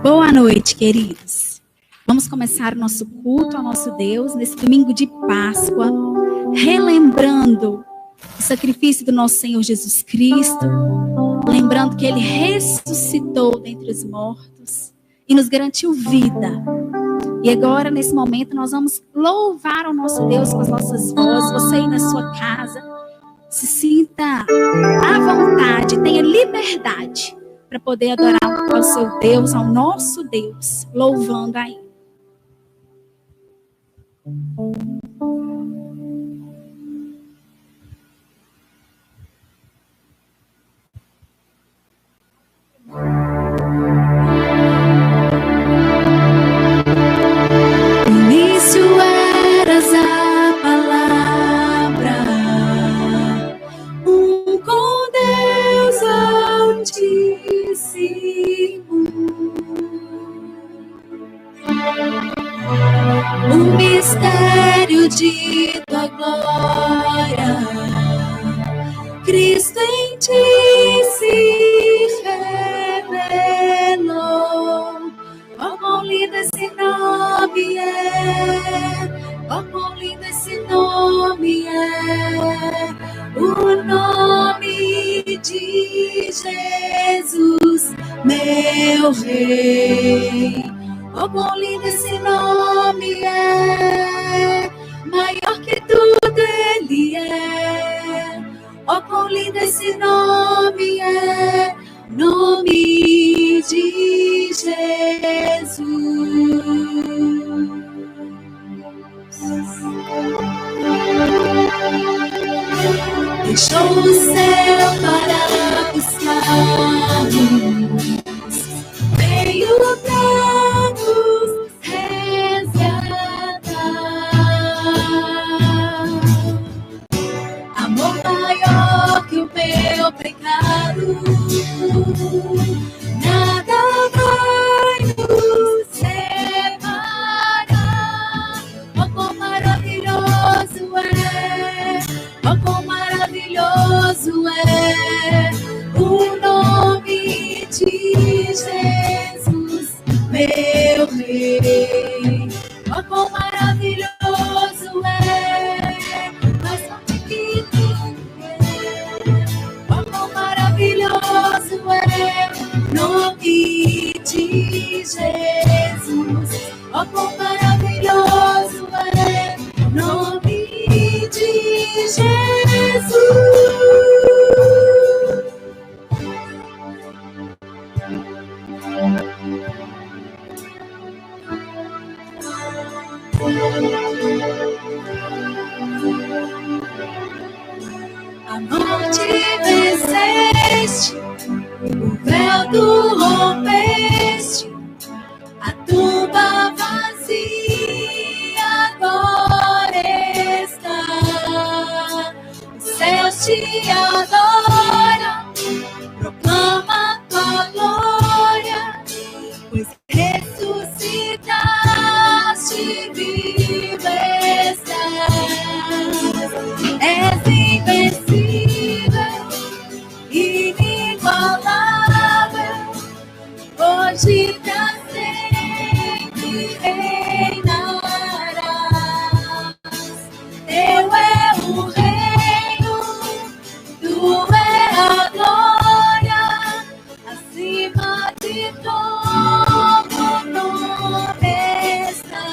Boa noite, queridos. Vamos começar o nosso culto ao nosso Deus nesse domingo de Páscoa, relembrando o sacrifício do nosso Senhor Jesus Cristo, lembrando que Ele ressuscitou dentre os mortos e nos garantiu vida. E agora, nesse momento, nós vamos louvar o nosso Deus com as nossas vozes. Você aí na sua casa, se sinta à vontade, tenha liberdade para poder adorar ao seu Deus, ao nosso Deus, louvando a Ele. No início eras a palavra, com Deus Altíssimo. O mistério de tua glória, Cristo em ti se revelou. Oh, quão lindo esse nome é! Oh, quão lindo esse nome é! O nome de Jesus, meu Rei. Oh, quão lindo esse nome é, maior que tudo Ele é. Oh, quão lindo esse nome é, nome de Jesus. Deixou o céu para buscar-nos, veio para nos resgatar. Amor maior que o meu pecado, nada vai nos separar. Oh, quão maravilhoso é! Oh, quão maravilhoso é o nome de Jesus, meu Rei. Oh, quão maravilhoso é, mais forte que tudo é. Oh, quão maravilhoso é o nome de Jesus. Oh, quão maravilhoso é o nome de Jesus. A morte venceste, o véu tu rompeste, a tumba vazia agora está. Os céus te adoram, proclama tua glória, pois ressuscitaste, vivo estás. És invencível, inigualável, hoje pra sempre reinarás. Teu é o reino, tu é a glória, acima de todo nome está.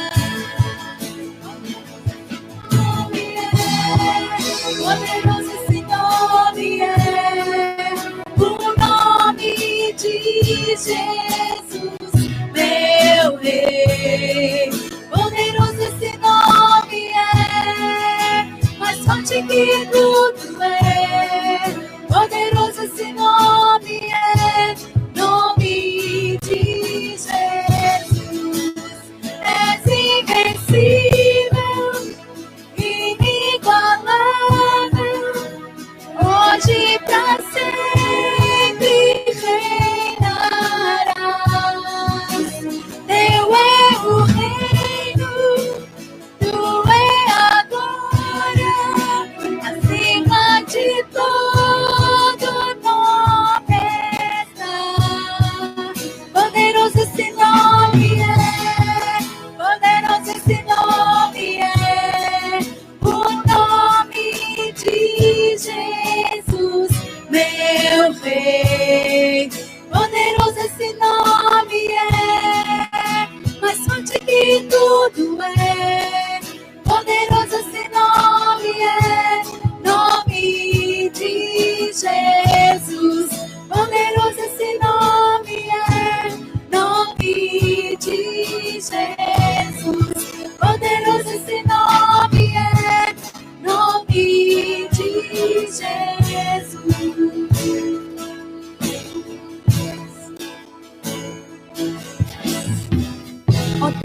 Poderoso esse nome é, o nome de Jesus, meu Rei. Poderoso esse nome é, mais forte que tudo é. Poderoso esse nome é, nome de Jesus. És invencível, inigualável, hoje pra sempre reinarás.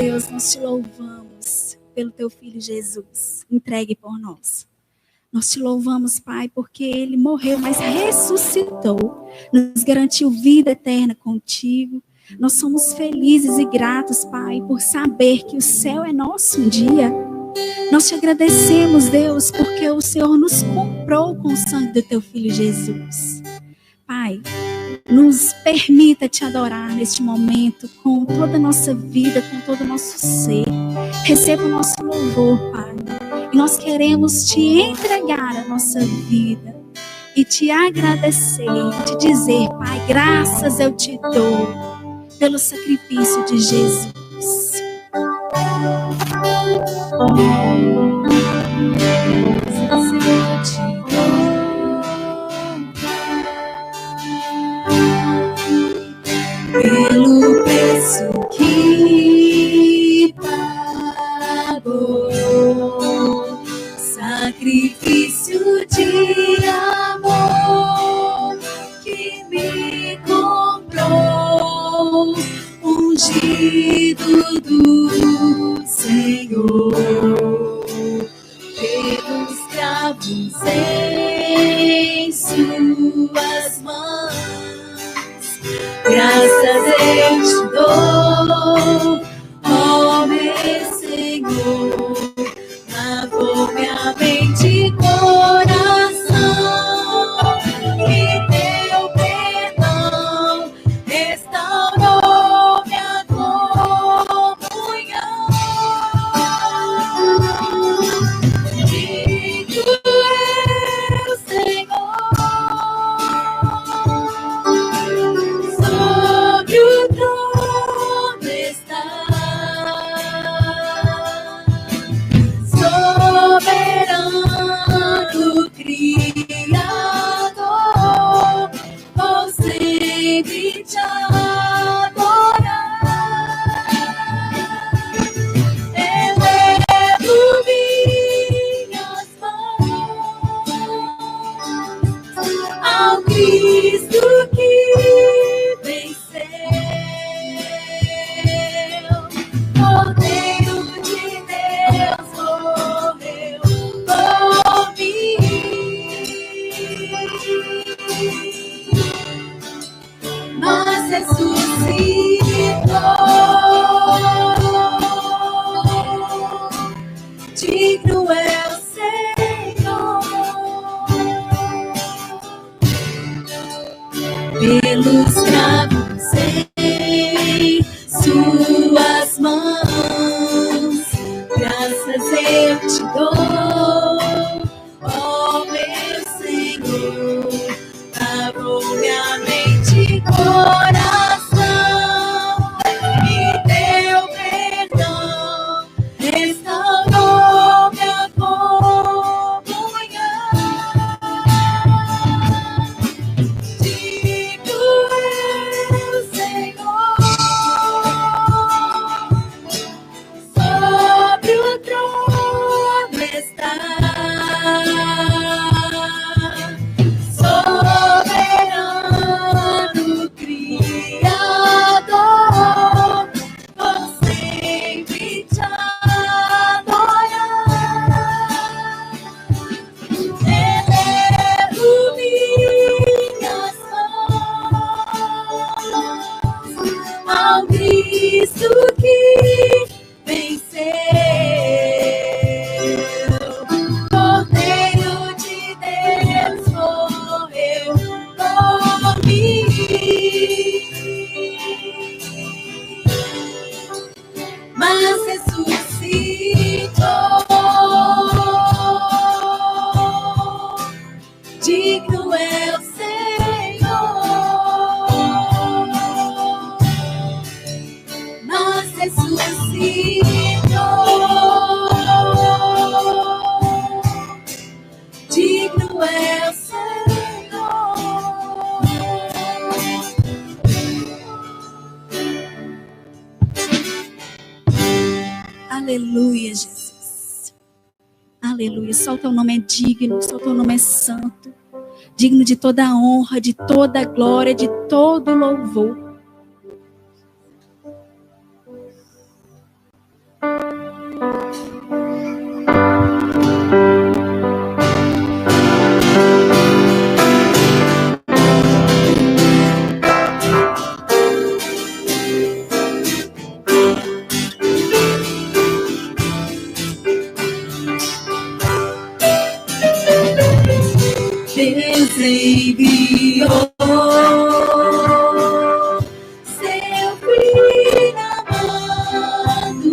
Deus, nós te louvamos pelo teu Filho Jesus, entregue por nós. Nós te louvamos, Pai, porque Ele morreu, mas ressuscitou, nos garantiu vida eterna contigo. Nós somos felizes e gratos, Pai, por saber que o céu é nosso um dia. Nós te agradecemos, Deus, porque o Senhor nos comprou com o sangue do teu Filho Jesus. Pai, nos permita te adorar neste momento, com toda a nossa vida, com todo o nosso ser. Receba o nosso louvor, Pai. E nós queremos te entregar a nossa vida e te agradecer, te dizer, Pai, graças eu te dou pelo sacrifício de Jesus. Pelo preço que pagou, sacrifício de amor que me comprou, ungido do Senhor, pelos cravos em suas mãos. Graças eu te dou, ó meu Senhor, lavou minha mente e coração, e teu perdão restaurou minha comunhão. Digno é o Senhor, sobre o trono está, soberano Criador, vou sempre te adorar. Elevo minhas mãos ao Cristo que Cordeiro de Deus morreu por mim, mas ressuscitou. Digno é o Senhor, pelos cravos em suas mãos. Graças eu te dou, ó meu Senhor, lavou minha mente e coração, e teu perdão restaurou minha comunhão. Digno é o Senhor, sobre o trono está, soberano Criador, vou sempre te adorar. Elevo minhas mãos ao Cristo que venceu, Cordeiro de Deus morreu por mim, mas ressuscitou. Digno é o Senhor, mas ressuscitou. Digno é o Senhor. Aleluia, Jesus. Aleluia. Só o teu nome é digno, só o teu nome é santo. Digno de toda a honra, de toda a glória, de todo o louvor. enviou seu filho amado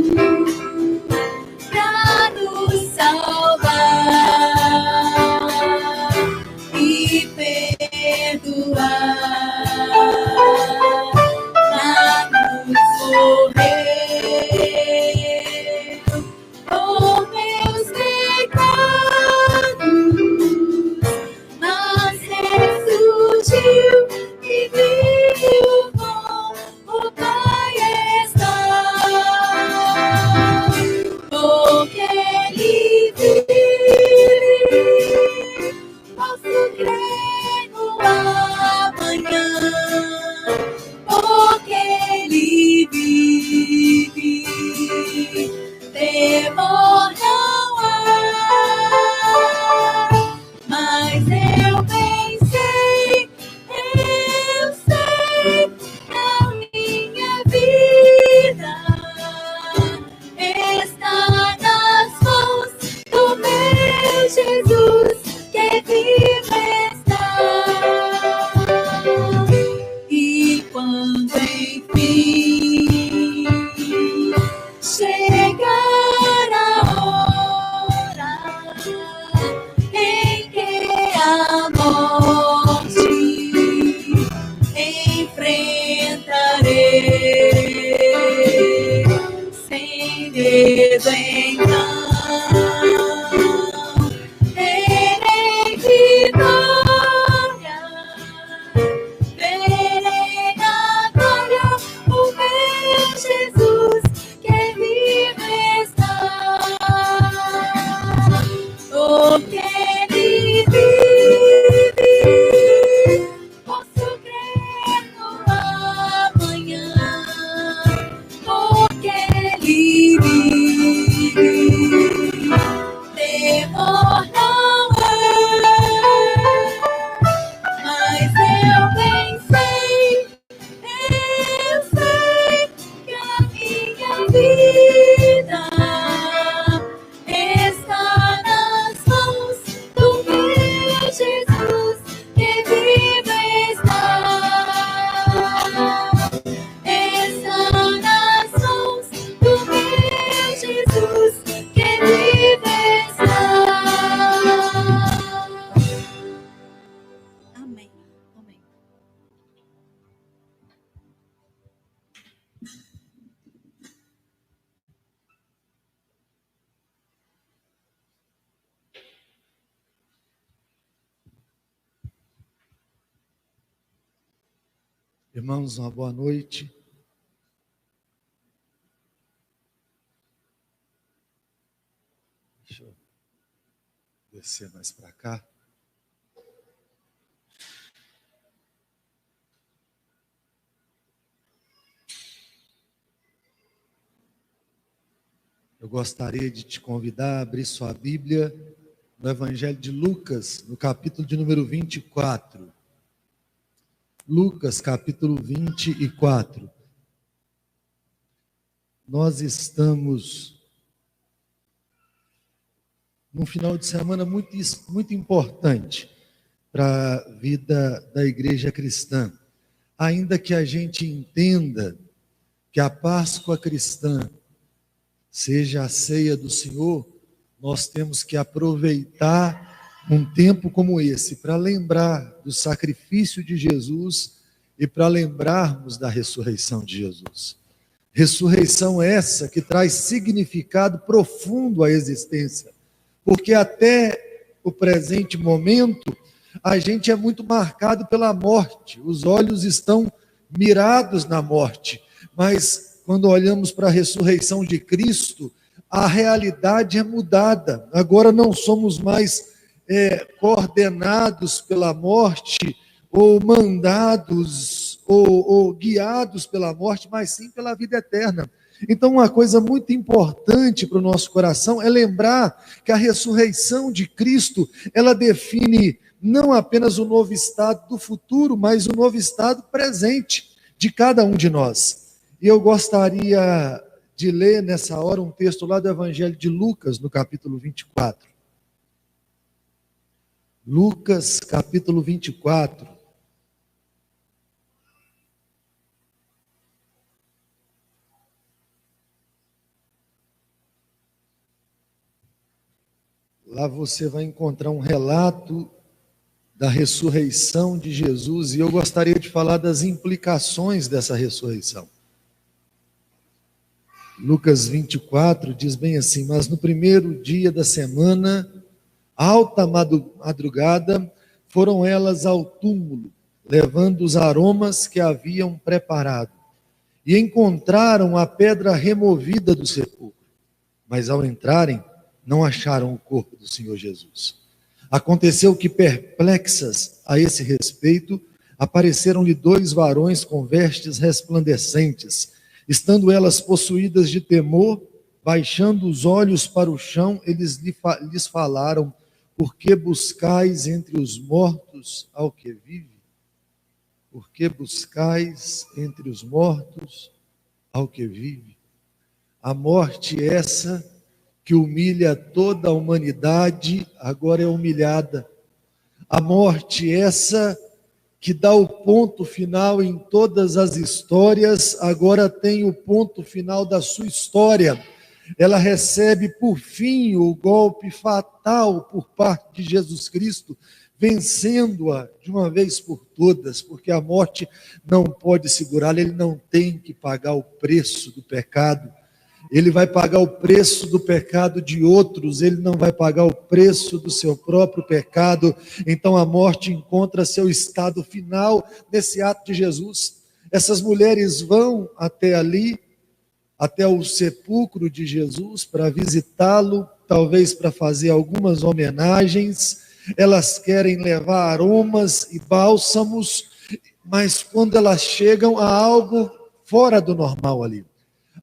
pra nos salvar e perdoar, pra nos morrer por meus pecados, mas ressurgiu e viu com o Pai está, porque Ele vive, posso crer no amanhã, porque Ele vive, temor não há, mas eu bem sei que a minha vida está nas mãos do meu Jesus, que vive está. E quando enfim chegar a hora em que a morte enfrentarei, sem medo então terei vitória, verei na glória o meu Jesus, que vive está, porque Ele vive, posso crer no amanhã, porque Ele vive, temor não há, mas eu bem sei que a minha vida está nas mãos do meu Jesus, que vive está, nas mãos do meu Jesus, que vive está. Amém. Amém. Irmãos, uma boa noite. Deixa eu descer mais para cá. Eu gostaria de te convidar a abrir sua Bíblia no Evangelho de Lucas, no capítulo de número 24. Lucas, capítulo 24. Nós estamos num final de semana muito importante para a vida da igreja cristã. Ainda que a gente entenda que a Páscoa cristã seja a ceia do Senhor, nós temos que aproveitar um tempo como esse para lembrar do sacrifício de Jesus e para lembrarmos da ressurreição de Jesus. Ressurreição essa que traz significado profundo à existência, porque até o presente momento a gente é muito marcado pela morte, os olhos estão mirados na morte, mas quando olhamos para a ressurreição de Cristo, a realidade é mudada. Agora não somos mais coordenados pela morte, ou mandados, ou guiados pela morte, mas sim pela vida eterna. Então, uma coisa muito importante para o nosso coração é lembrar que a ressurreição de Cristo, ela define não apenas o novo estado do futuro, mas o novo estado presente de cada um de nós. E eu gostaria de ler nessa hora um texto lá do Evangelho de Lucas, no capítulo 24. Lucas capítulo 24. Lá você vai encontrar um relato da ressurreição de Jesus, e eu gostaria de falar das implicações dessa ressurreição. Lucas 24 diz bem assim: mas no primeiro dia da semana, alta madrugada, foram elas ao túmulo, levando os aromas que haviam preparado, e encontraram a pedra removida do sepulcro. Mas ao entrarem, não acharam o corpo do Senhor Jesus. Aconteceu que, perplexas a esse respeito, apareceram-lhe 2 varões com vestes resplandecentes. Estando elas possuídas de temor, baixando os olhos para o chão, eles lhes falaram: por que buscais entre os mortos ao que vive? Por que buscais entre os mortos ao que vive? A morte essa que humilha toda a humanidade, agora é humilhada. A morte essa que dá o ponto final em todas as histórias, agora tem o ponto final da sua história. Ela recebe por fim o golpe fatal por parte de Jesus Cristo, vencendo-a de uma vez por todas, porque a morte não pode segurá-la, ele não tem que pagar o preço do pecado. Ele vai pagar o preço do pecado de outros, ele não vai pagar o preço do seu próprio pecado. Então a morte encontra seu estado final nesse ato de Jesus. Essas mulheres vão até ali, até o sepulcro de Jesus, para visitá-lo, talvez para fazer algumas homenagens. Elas querem levar aromas e bálsamos, mas quando elas chegam, há algo fora do normal ali.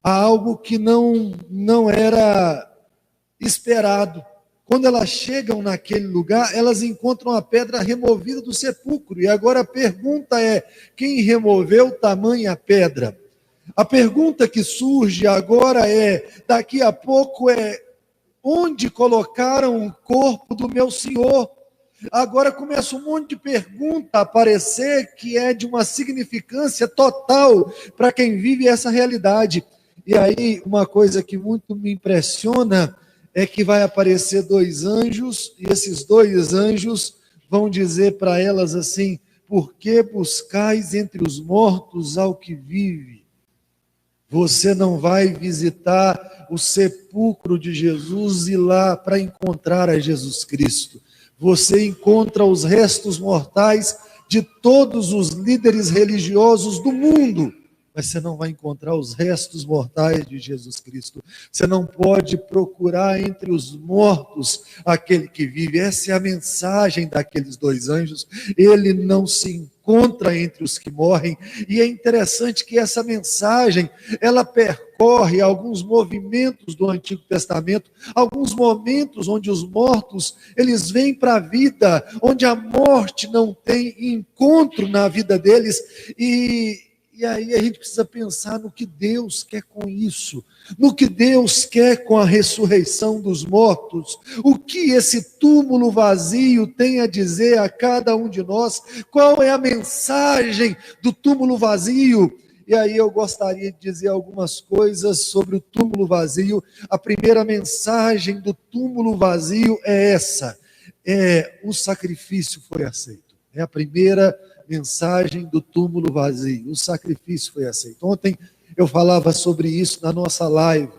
Há algo que não era esperado. Quando elas chegam naquele lugar, elas encontram a pedra removida do sepulcro. E agora a pergunta é: quem removeu tamanha pedra? A pergunta que surge agora daqui a pouco onde colocaram o corpo do meu Senhor? Agora começa um monte de pergunta a aparecer que é de uma significância total para quem vive essa realidade. E aí, uma coisa que muito me impressiona é que vai aparecer 2 anjos, e esses 2 anjos vão dizer para elas assim: por que buscais entre os mortos ao que vive? Você não vai visitar o sepulcro de Jesus e ir lá para encontrar a Jesus Cristo. Você encontra os restos mortais de todos os líderes religiosos do mundo, mas você não vai encontrar os restos mortais de Jesus Cristo. Você não pode procurar entre os mortos aquele que vive. Essa é a mensagem daqueles 2 anjos. Ele não se encontra entre os que morrem. E é interessante que essa mensagem, ela percorre alguns movimentos do Antigo Testamento, alguns momentos onde os mortos, eles vêm para a vida, onde a morte não tem encontro na vida deles. E aí a gente precisa pensar no que Deus quer com isso, no que Deus quer com a ressurreição dos mortos, o que esse túmulo vazio tem a dizer a cada um de nós, qual é a mensagem do túmulo vazio. E aí eu gostaria de dizer algumas coisas sobre o túmulo vazio. A primeira mensagem do túmulo vazio é essa: o sacrifício foi aceito. É a primeira mensagem do túmulo vazio, o sacrifício foi aceito. Ontem eu falava sobre isso na nossa live.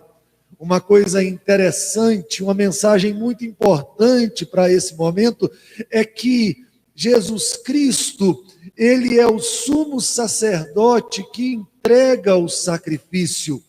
Uma coisa interessante, uma mensagem muito importante para esse momento é que Jesus Cristo, ele é o sumo sacerdote que entrega o sacrifício.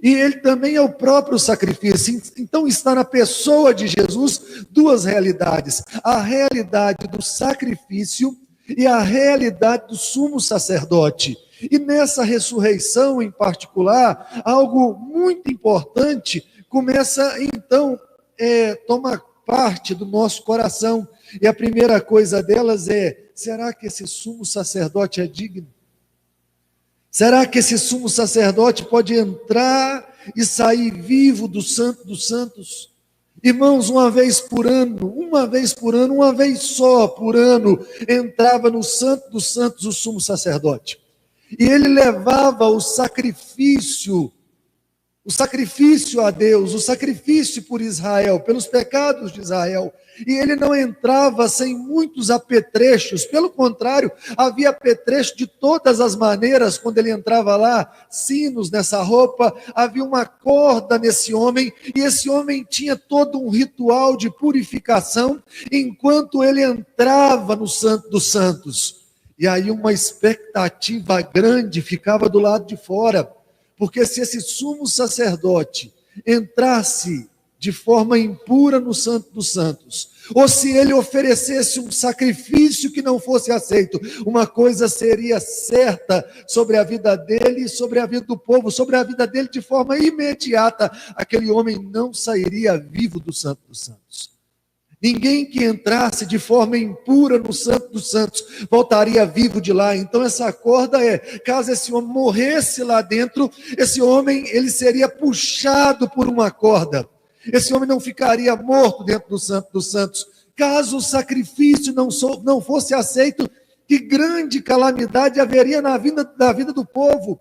E ele também é o próprio sacrifício. Então está na pessoa de Jesus 2 realidades: a realidade do sacrifício e a realidade do sumo sacerdote. E nessa ressurreição em particular, algo muito importante começa então tomar parte do nosso coração. E a primeira coisa delas é: será que esse sumo sacerdote é digno? Será que esse sumo sacerdote pode entrar e sair vivo do Santo dos Santos? Irmãos, uma vez só por ano, entrava no Santo dos Santos o sumo sacerdote. E ele levava o sacrifício a Deus, o sacrifício por Israel, pelos pecados de Israel. E ele não entrava sem muitos apetrechos, pelo contrário, havia apetrecho de todas as maneiras quando ele entrava lá, sinos nessa roupa, havia uma corda nesse homem, e esse homem tinha todo um ritual de purificação, enquanto ele entrava no Santo dos Santos. E aí uma expectativa grande ficava do lado de fora, porque se esse sumo sacerdote entrasse de forma impura no Santo dos Santos, ou se ele oferecesse um sacrifício que não fosse aceito, uma coisa seria certa sobre a vida dele e sobre a vida do povo, sobre a vida dele de forma imediata: aquele homem não sairia vivo do Santo dos Santos. Ninguém que entrasse de forma impura no Santo dos Santos voltaria vivo de lá. Então essa corda caso esse homem morresse lá dentro, esse homem ele seria puxado por uma corda. Esse homem não ficaria morto dentro do Santo dos Santos. Caso o sacrifício não fosse aceito, que grande calamidade haveria na vida do povo.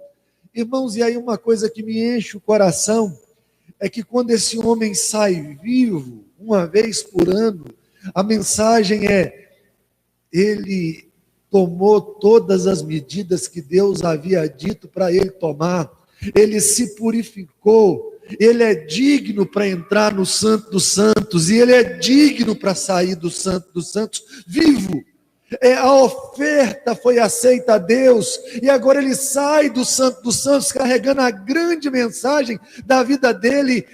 Irmãos, e aí uma coisa que me enche o coração é que quando esse homem sai vivo, uma vez por ano, a mensagem ele tomou todas as medidas que Deus havia dito para ele tomar, ele se purificou, ele é digno para entrar no Santo dos Santos, e ele é digno para sair do Santo dos Santos vivo. A oferta foi aceita a Deus, e agora ele sai do Santo dos Santos carregando a grande mensagem da vida dele: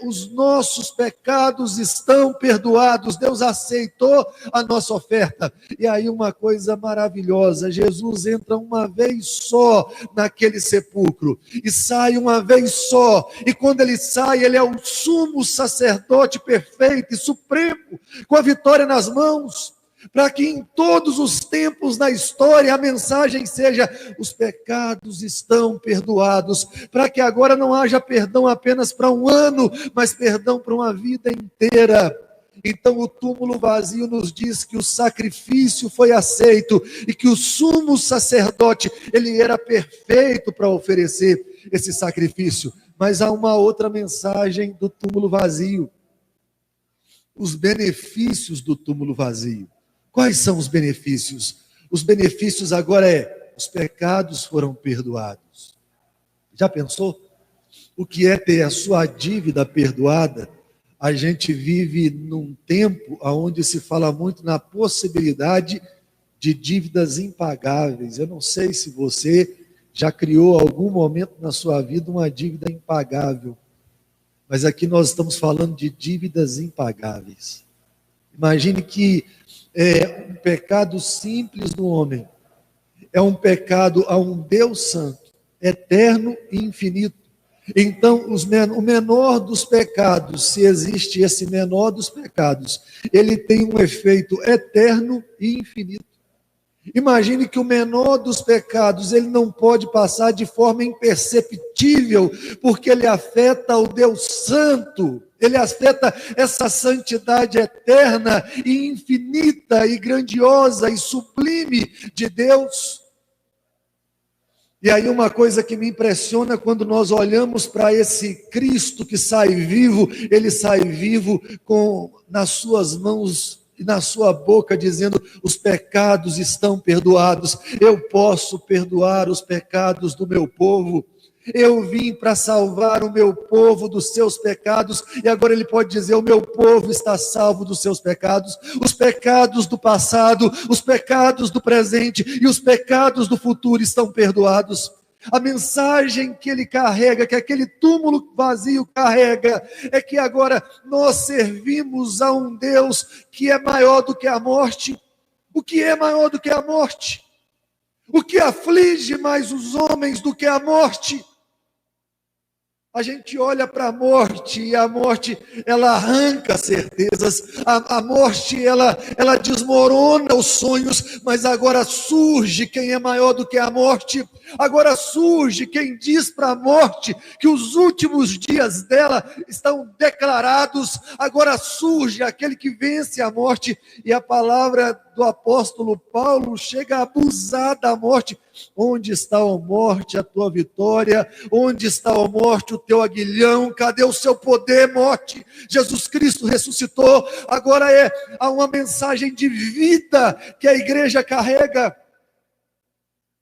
os nossos pecados estão perdoados. Deus aceitou a nossa oferta. E aí uma coisa maravilhosa: Jesus entra uma vez só naquele sepulcro e sai uma vez só, e quando ele sai, ele é o sumo sacerdote perfeito e supremo, com a vitória nas mãos, para que em todos os tempos na história a mensagem seja: os pecados estão perdoados, para que agora não haja perdão apenas para um ano, mas perdão para uma vida inteira. Então o túmulo vazio nos diz que o sacrifício foi aceito, e que o sumo sacerdote, ele era perfeito para oferecer esse sacrifício. Mas há uma outra mensagem do túmulo vazio: os benefícios do túmulo vazio. Quais são os benefícios? Os benefícios agora os pecados foram perdoados. Já pensou? O que é ter a sua dívida perdoada? A gente vive num tempo onde se fala muito na possibilidade de dívidas impagáveis. Eu não sei se você já criou algum momento na sua vida uma dívida impagável, mas aqui nós estamos falando de dívidas impagáveis. Imagine que um pecado simples do homem é um pecado a um Deus santo, eterno e infinito. Então, o menor dos pecados, se existe esse menor dos pecados, ele tem um efeito eterno e infinito. Imagine que o menor dos pecados, ele não pode passar de forma imperceptível, porque ele afeta o Deus Santo, ele afeta essa santidade eterna e infinita e grandiosa e sublime de Deus. E aí uma coisa que me impressiona quando nós olhamos para esse Cristo que sai vivo, ele sai vivo nas suas mãos e na sua boca dizendo: os pecados estão perdoados. Eu posso perdoar os pecados do meu povo. Eu vim para salvar o meu povo dos seus pecados, e agora ele pode dizer: o meu povo está salvo dos seus pecados. Os pecados do passado, os pecados do presente e os pecados do futuro estão perdoados. A mensagem que ele carrega, que aquele túmulo vazio carrega, é que agora nós servimos a um Deus que é maior do que a morte. O que é maior do que a morte? O que aflige mais os homens do que a morte? A gente olha para a morte e a morte, ela arranca certezas, a morte, ela desmorona os sonhos, mas agora surge quem é maior do que a morte, agora surge quem diz para a morte que os últimos dias dela estão declarados, agora surge aquele que vence a morte, e a palavra do apóstolo Paulo chega a abusar da morte. Onde está, ó morte, a tua vitória? Onde está, ó morte, o teu aguilhão? Cadê o seu poder, morte? Jesus Cristo ressuscitou, agora há uma mensagem de vida que a igreja carrega.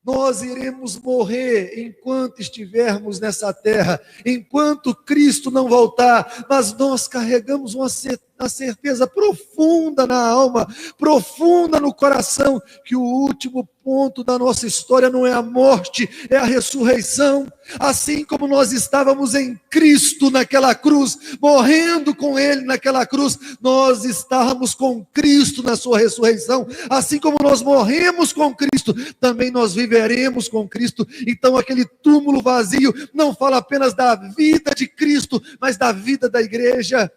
Nós iremos morrer enquanto estivermos nessa terra, enquanto Cristo não voltar, mas nós carregamos uma certeza profunda na alma, profunda no coração, que o último ponto da nossa história não é a morte, é a ressurreição. Assim como nós estávamos em Cristo naquela cruz, morrendo com Ele naquela cruz, nós estávamos com Cristo na sua ressurreição. Assim como nós morremos com Cristo, também nós viveremos com Cristo. Então aquele túmulo vazio não fala apenas da vida de Cristo, mas da vida da igreja.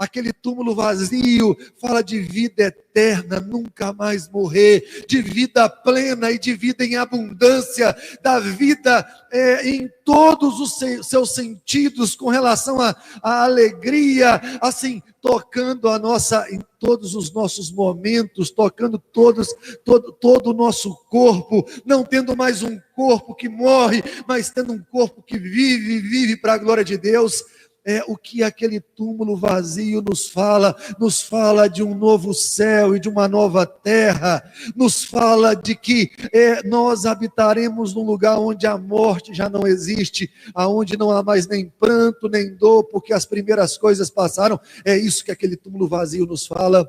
Aquele túmulo vazio fala de vida eterna, nunca mais morrer, de vida plena e de vida em abundância, da vida em todos os seus sentidos, com relação à alegria, assim, tocando em todos os nossos momentos, tocando todo o nosso corpo, não tendo mais um corpo que morre, mas tendo um corpo que vive para a glória de Deus. É o que aquele túmulo vazio nos fala de um novo céu e de uma nova terra, nos fala de que nós habitaremos num lugar onde a morte já não existe, aonde não há mais nem pranto, nem dor, porque as primeiras coisas passaram. É isso que aquele túmulo vazio nos fala.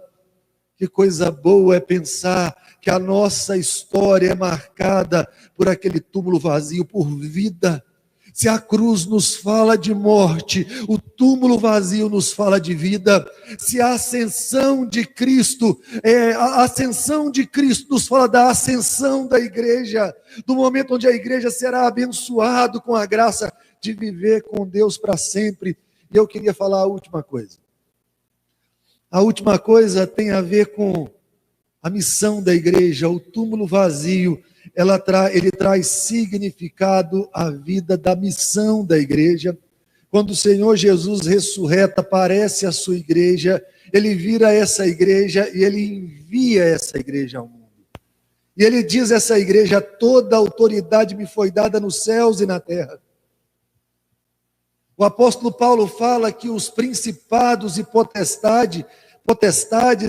Que coisa boa é pensar que a nossa história é marcada por aquele túmulo vazio, por vida. Se a cruz nos fala de morte, o túmulo vazio nos fala de vida. Se a ascensão de Cristo, nos fala da ascensão da igreja, do momento onde a igreja será abençoada com a graça de viver com Deus para sempre. E eu queria falar a última coisa. A última coisa tem a ver com a missão da igreja. O túmulo vazio, ele traz significado à vida da missão da igreja. Quando o Senhor Jesus ressurreta, aparece a sua igreja, ele vira essa igreja e ele envia essa igreja ao mundo. E ele diz a essa igreja: toda a autoridade me foi dada nos céus e na terra. O apóstolo Paulo fala que os principados e potestades,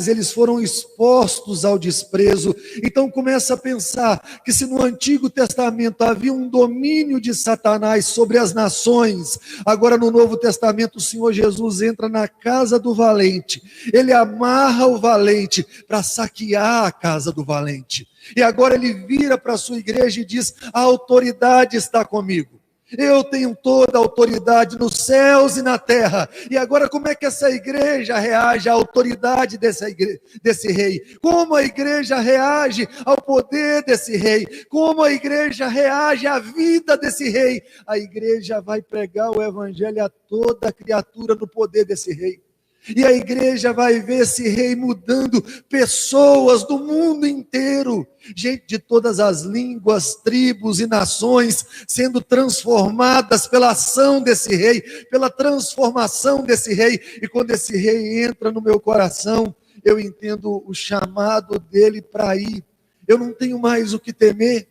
eles foram expostos ao desprezo. Então começa a pensar que se no Antigo Testamento havia um domínio de Satanás sobre as nações, agora no Novo Testamento o Senhor Jesus entra na casa do valente, ele amarra o valente para saquear a casa do valente, e agora ele vira para a sua igreja e diz: a autoridade está comigo. Eu tenho toda a autoridade nos céus e na terra. E agora como é que essa igreja reage à autoridade desse rei? Como a igreja reage ao poder desse rei? Como a igreja reage à vida desse rei? A igreja vai pregar o evangelho a toda criatura no poder desse rei. E a igreja vai ver esse rei mudando pessoas do mundo inteiro, gente de todas as línguas, tribos e nações, sendo transformadas pela ação desse rei, pela transformação desse rei. E quando esse rei entra no meu coração, eu entendo o chamado dele para ir. Eu não tenho mais o que temer,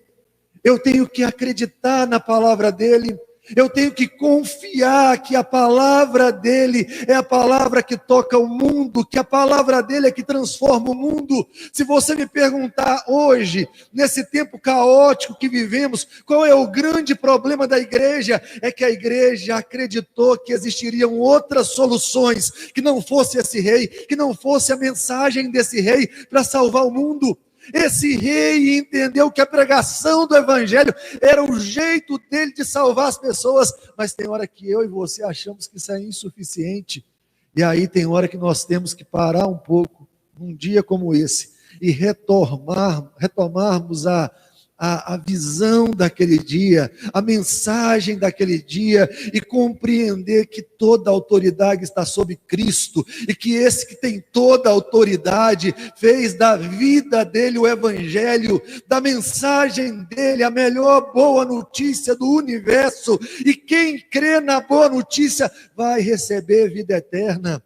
eu tenho que acreditar na palavra dele. Eu tenho que confiar que a palavra dele é a palavra que toca o mundo, que a palavra dele é que transforma o mundo. Se você me perguntar hoje, nesse tempo caótico que vivemos, qual é o grande problema da igreja? É que a igreja acreditou que existiriam outras soluções, que não fosse esse rei, que não fosse a mensagem desse rei para salvar o mundo. Esse rei entendeu que a pregação do evangelho era o jeito dele de salvar as pessoas, mas tem hora que eu e você achamos que isso é insuficiente, e aí tem hora que nós temos que parar um pouco, num dia como esse, e retomarmos a a visão daquele dia, a mensagem daquele dia, e compreender que toda a autoridade está sob Cristo, e que esse que tem toda a autoridade fez da vida dele o evangelho, da mensagem dele a melhor boa notícia do universo, e quem crê na boa notícia vai receber vida eterna.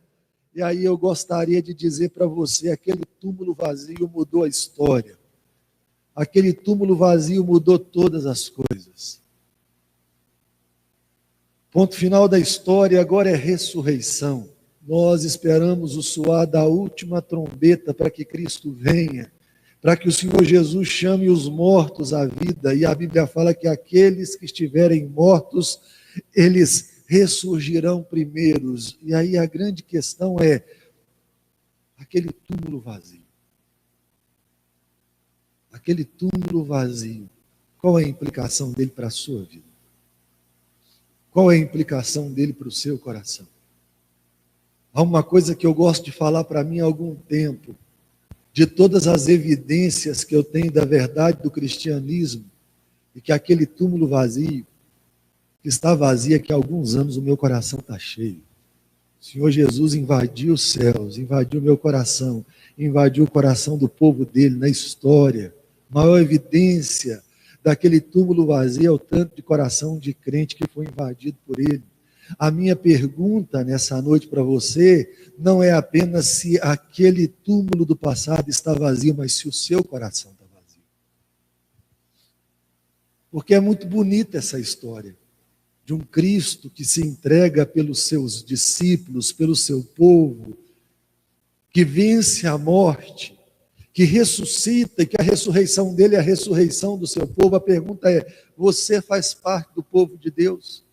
E aí eu gostaria de dizer para você, aquele túmulo vazio mudou a história. Aquele túmulo vazio mudou todas as coisas. Ponto final da história agora é ressurreição. Nós esperamos o soar da última trombeta para que Cristo venha, para que o Senhor Jesus chame os mortos à vida. E a Bíblia fala que aqueles que estiverem mortos, eles ressurgirão primeiros. E aí a grande questão é aquele túmulo vazio. Aquele túmulo vazio, qual é a implicação dele para a sua vida? Qual é a implicação dele para o seu coração? Há uma coisa que eu gosto de falar para mim há algum tempo, de todas as evidências que eu tenho da verdade do cristianismo, e que aquele túmulo vazio, que está vazio, é que há alguns anos o meu coração está cheio. O Senhor Jesus invadiu os céus, invadiu o meu coração, invadiu o coração do povo dele na história. Maior evidência daquele túmulo vazio é o tanto de coração de crente que foi invadido por ele. A minha pergunta nessa noite para você não é apenas se aquele túmulo do passado está vazio, mas se o seu coração está vazio. Porque é muito bonita essa história de um Cristo que se entrega pelos seus discípulos, pelo seu povo, que vence a morte, que ressuscita, e que a ressurreição dele é a ressurreição do seu povo. A pergunta é: você faz parte do povo de Deus?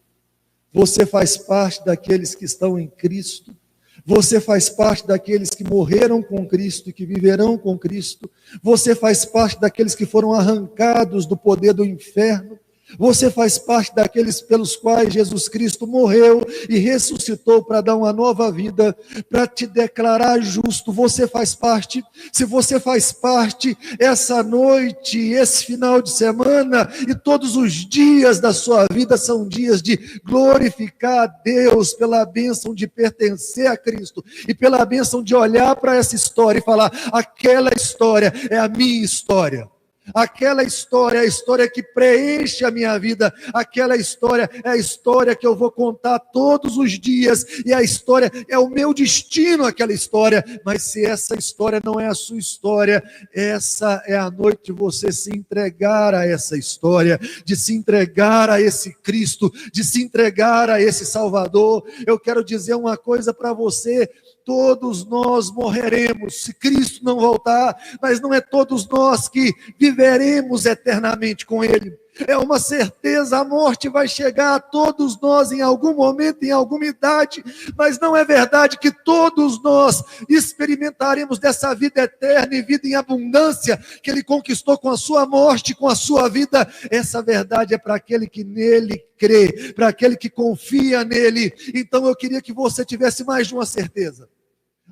Você faz parte daqueles que estão em Cristo? Você faz parte daqueles que morreram com Cristo e que viverão com Cristo? Você faz parte daqueles que foram arrancados do poder do inferno? Você faz parte daqueles pelos quais Jesus Cristo morreu e ressuscitou para dar uma nova vida, para te declarar justo. Você faz parte. Se você faz parte, essa noite, esse final de semana e todos os dias da sua vida são dias de glorificar a Deus pela bênção de pertencer a Cristo e pela bênção de olhar para essa história e falar: aquela história é a minha história. Aquela história é a história que preenche a minha vida. Aquela história é a história que eu vou contar todos os dias. E a história é o meu destino, aquela história. Mas se essa história não é a sua história, essa é a noite de você se entregar a essa história, de se entregar a esse Cristo, de se entregar a esse Salvador. Eu quero dizer uma coisa para você: todos nós morreremos se Cristo não voltar, mas não é todos nós que viveremos eternamente com Ele. É uma certeza, a morte vai chegar a todos nós em algum momento, em alguma idade, mas não é verdade que todos nós experimentaremos dessa vida eterna e vida em abundância que Ele conquistou com a sua morte, com a sua vida. Essa verdade é para aquele que nele crê, para aquele que confia nele. Então eu queria que você tivesse mais de uma certeza.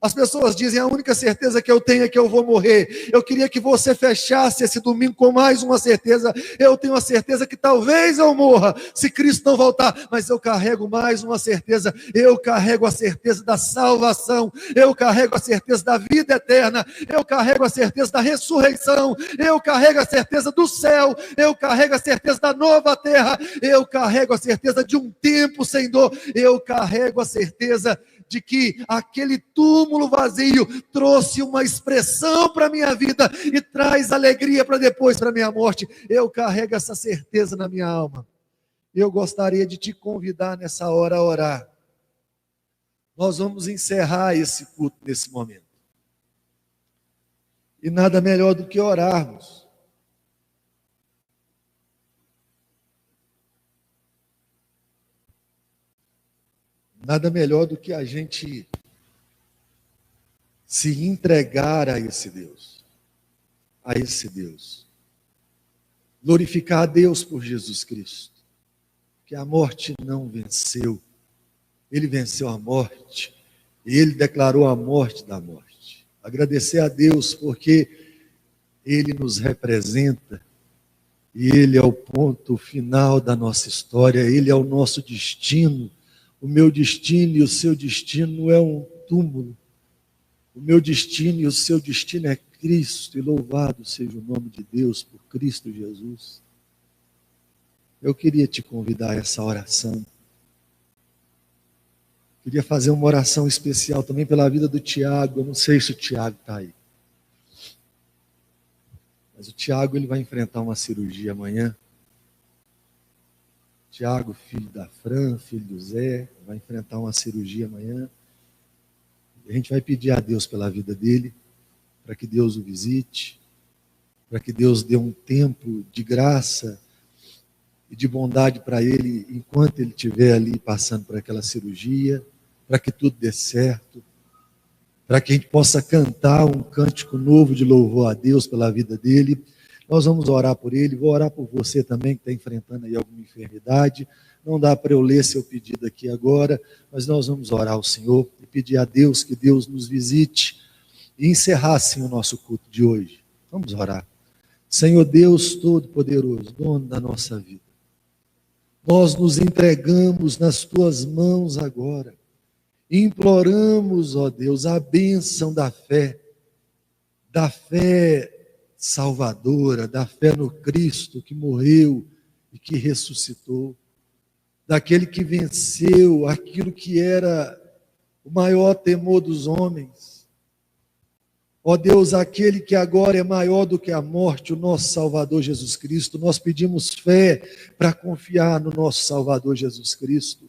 As pessoas dizem: a única certeza que eu tenho é que eu vou morrer. Eu queria que você fechasse esse domingo com mais uma certeza. Eu tenho a certeza que talvez eu morra se Cristo não voltar, mas eu carrego mais uma certeza. Eu carrego a certeza da salvação, eu carrego a certeza da vida eterna, eu carrego a certeza da ressurreição, eu carrego a certeza do céu, eu carrego a certeza da nova terra, eu carrego a certeza de um tempo sem dor, eu carrego a certeza de que aquele túmulo vazio trouxe uma expressão para a minha vida e traz alegria para depois, para a minha morte. Eu carrego essa certeza na minha alma. Eu gostaria de te convidar nessa hora a orar. Nós vamos encerrar esse culto nesse momento. E nada melhor do que orarmos. Nada melhor do que a gente se entregar a esse Deus. A esse Deus. Glorificar a Deus por Jesus Cristo. Que a morte não venceu. Ele venceu a morte. E Ele declarou a morte da morte. Agradecer a Deus porque Ele nos representa. E Ele é o ponto final da nossa história, Ele é o nosso destino. O meu destino e o seu destino é um túmulo. O meu destino e o seu destino é Cristo, e louvado seja o nome de Deus por Cristo Jesus. Eu queria te convidar a essa oração. Queria fazer uma oração especial também pela vida do Tiago. Eu não sei se o Tiago está aí. Mas o Tiago, ele vai enfrentar uma cirurgia amanhã. Tiago, filho da Fran, filho do Zé, vai enfrentar uma cirurgia amanhã. A gente vai pedir a Deus pela vida dele, para que Deus o visite, para que Deus dê um tempo de graça e de bondade para ele, enquanto ele estiver ali passando por aquela cirurgia, para que tudo dê certo, para que a gente possa cantar um cântico novo de louvor a Deus pela vida dele. Nós vamos orar por ele, vou orar por você também que está enfrentando aí alguma enfermidade. Não dá para eu ler seu pedido aqui agora, mas nós vamos orar ao Senhor e pedir a Deus que Deus nos visite e encerrar assim o nosso culto de hoje. Vamos orar. Senhor Deus Todo-Poderoso, dono da nossa vida, nós nos entregamos nas tuas mãos agora. Imploramos, ó Deus, a bênção da fé salvadora, da fé no Cristo que morreu e que ressuscitou, daquele que venceu aquilo que era o maior temor dos homens. Ó Deus, aquele que agora é maior do que a morte, o nosso Salvador Jesus Cristo. Nós pedimos fé para confiar no nosso Salvador Jesus Cristo.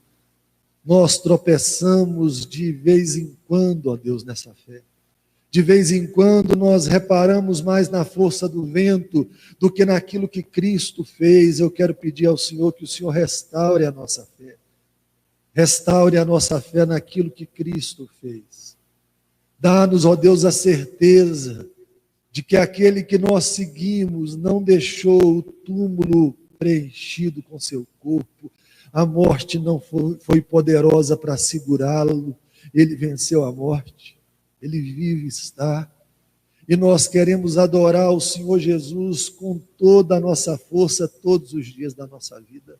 Nós tropeçamos de vez em quando, ó Deus, nessa fé. De vez em quando nós reparamos mais na força do vento do que naquilo que Cristo fez. Eu quero pedir ao Senhor que o Senhor restaure a nossa fé. Restaure a nossa fé naquilo que Cristo fez. Dá-nos, ó Deus, a certeza de que aquele que nós seguimos não deixou o túmulo preenchido com seu corpo. A morte não foi poderosa para segurá-lo. Ele venceu a morte. Ele vive e está. E nós queremos adorar o Senhor Jesus com toda a nossa força todos os dias da nossa vida.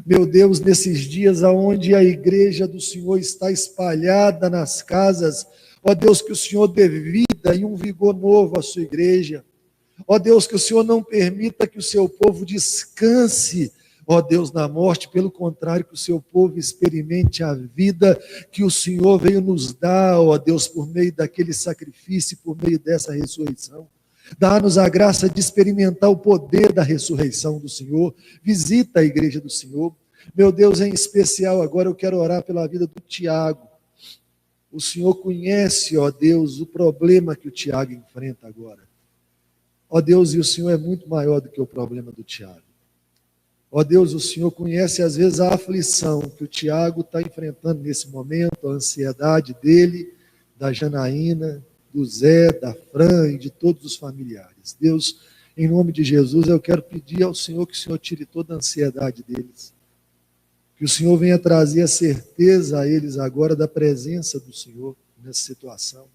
Meu Deus, nesses dias onde a igreja do Senhor está espalhada nas casas, ó Deus, que o Senhor dê vida e um vigor novo à sua igreja. Ó Deus, que o Senhor não permita que o seu povo descanse, ó Deus, na morte. Pelo contrário, que o seu povo experimente a vida que o Senhor veio nos dar, ó Deus, por meio daquele sacrifício, por meio dessa ressurreição. Dá-nos a graça de experimentar o poder da ressurreição do Senhor. Visita a igreja do Senhor. Meu Deus, em especial agora eu quero orar pela vida do Tiago. O Senhor conhece, ó Deus, o problema que o Tiago enfrenta agora. Ó Deus, e o Senhor é muito maior do que o problema do Tiago. Ó Deus, o Senhor conhece às vezes a aflição que o Tiago está enfrentando nesse momento, a ansiedade dele, da Janaína, do Zé, da Fran e de todos os familiares. Deus, em nome de Jesus, eu quero pedir ao Senhor que o Senhor tire toda a ansiedade deles. Que o Senhor venha trazer a certeza a eles agora da presença do Senhor nessa situação.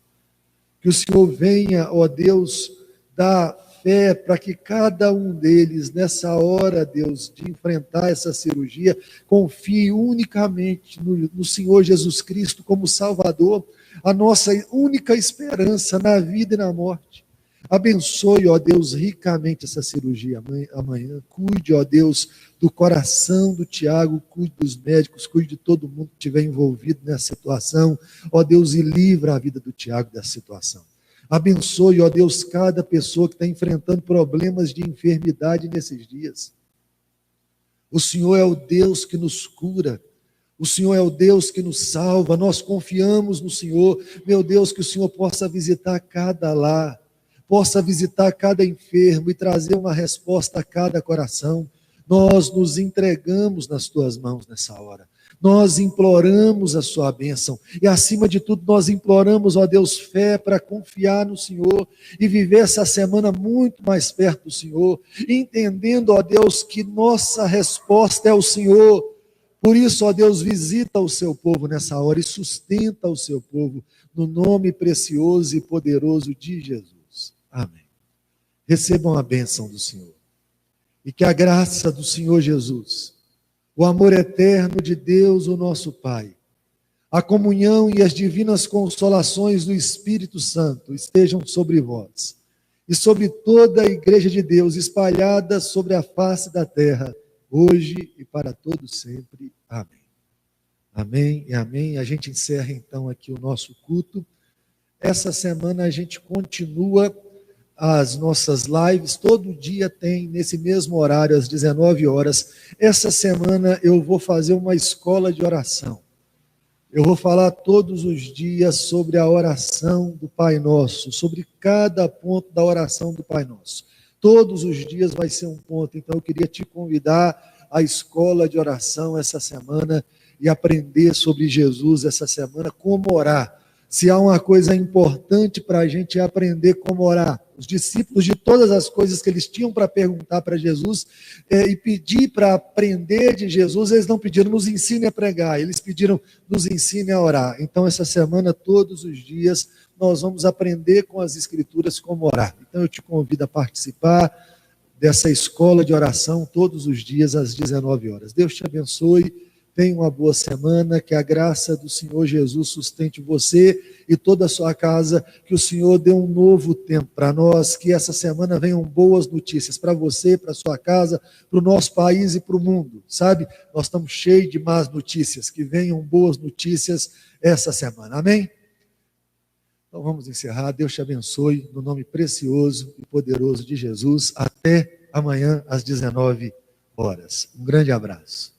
Que o Senhor venha, ó Deus, dar fé para que cada um deles, nessa hora, Deus, de enfrentar essa cirurgia, confie unicamente no Senhor Jesus Cristo como Salvador, a nossa única esperança na vida e na morte. Abençoe, ó Deus, ricamente essa cirurgia amanhã. Cuide, ó Deus, do coração do Tiago, cuide dos médicos, cuide de todo mundo que estiver envolvido nessa situação. Ó Deus, e livra a vida do Tiago dessa situação. Abençoe, ó Deus, cada pessoa que está enfrentando problemas de enfermidade nesses dias. O Senhor é o Deus que nos cura. O Senhor é o Deus que nos salva. Nós confiamos no Senhor. Meu Deus, que o Senhor possa visitar cada lar, possa visitar cada enfermo e trazer uma resposta a cada coração. Nós nos entregamos nas tuas mãos nessa hora. Nós imploramos a sua bênção. E acima de tudo, nós imploramos, ó Deus, fé para confiar no Senhor e viver essa semana muito mais perto do Senhor, entendendo, ó Deus, que nossa resposta é o Senhor. Por isso, ó Deus, visita o seu povo nessa hora e sustenta o seu povo no nome precioso e poderoso de Jesus. Amém. Recebam a bênção do Senhor. e que a graça do Senhor Jesus, o amor eterno de Deus, o nosso Pai, a comunhão e as divinas consolações do Espírito Santo estejam sobre vós e sobre toda a Igreja de Deus espalhada sobre a face da terra, hoje e para todos sempre. Amém. Amém e amém. A gente encerra então aqui o nosso culto. Essa semana a gente continua as nossas lives, todo dia tem nesse mesmo horário, às 19 horas. Essa semana eu vou fazer uma escola de oração. Eu vou falar todos os dias sobre a oração do Pai Nosso, sobre cada ponto da oração do Pai Nosso. Todos os dias vai ser um ponto, então eu queria te convidar à escola de oração essa semana e aprender sobre Jesus essa semana, como orar. Se há uma coisa importante para a gente é aprender como orar. Os discípulos, de todas as coisas que eles tinham para perguntar para Jesus e pedir para aprender de Jesus, eles não pediram, nos ensine a pregar, eles pediram, nos ensine a orar. Então, essa semana, todos os dias, nós vamos aprender com as Escrituras como orar. Então, eu te convido a participar dessa escola de oração todos os dias, às 19 horas. Deus te abençoe. Tenha uma boa semana, que a graça do Senhor Jesus sustente você e toda a sua casa, que o Senhor dê um novo tempo para nós, que essa semana venham boas notícias para você, para a sua casa, para o nosso país e para o mundo, sabe? Nós estamos cheios de más notícias, que venham boas notícias essa semana, amém? Então vamos encerrar, Deus te abençoe, no nome precioso e poderoso de Jesus, até amanhã às 19 horas. Um grande abraço.